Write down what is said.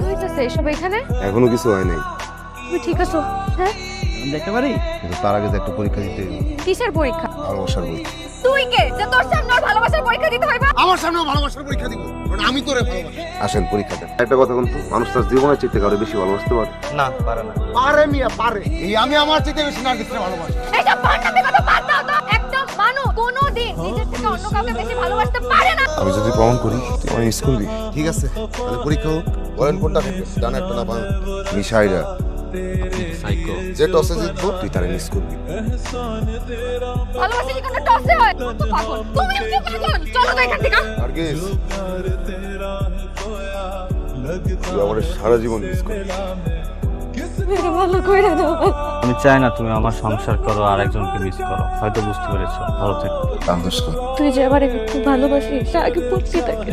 হইতাছে এসব এখানে? এখনো কিছু হয় নাই। তুমি ঠিক আছো? হ্যাঁ, আমি দেখতে পারি? কিন্তু তার আগে তো একটা পরীক্ষা দিতে হবে। কিসের পরীক্ষা? ভালোবাসার পরীক্ষা। তুই কে যে তোর সামনে ওর ভালোবাসার পরীক্ষা দিতে হইবা? আমার সামনেও ভালোবাসার পরীক্ষা দিব, কারণ আমি তোরে ভালোবাসি। আসেন পরীক্ষা দেন। একটা কথা বলতো, মানুষ তার জীবনের চেয়ে কারো বেশি ভালোবাসতে পারে। না, পারে না। পারে মিয়া পারে। এই আমি আমার চেয়ে বেশি নার্গিসকে ভালোবাসি। এইসব বান্নামি কথা বাদ দাও তো। একটা মানুষ কোনোদিন নিজের থেকে অন্য কাউকে বেশি ভালোবাসতে পারে না। আমি যদি প্রমাণ করি তুই আমার মিস করবি। ঠিক আছে, তাহলে পরীক্ষা হোক। বলেন কোনটা থেকে? জানা একটা না বান। মিশাইরা সাইকো। যে টসে জিতবো তুই তারে মিস করবি। ভালোবাসা কি কোনো টসে হয়? তো পাগল। তুমি একটু পাগল। চলো তো এখান থেকে। নার্গিস, তুই আমার সারা জীবন মিস করবি। মেরে ভালো কইরা দাও। আমি চাই না তুমি আমার সংসার করো আর একজনকে মিস করো। হয়তো বুঝতে পেরেছো। ভালো থেকো। কান্দোস না। তুই যে আবার একটু ভালোবাসিস আগে বলছি তাকে।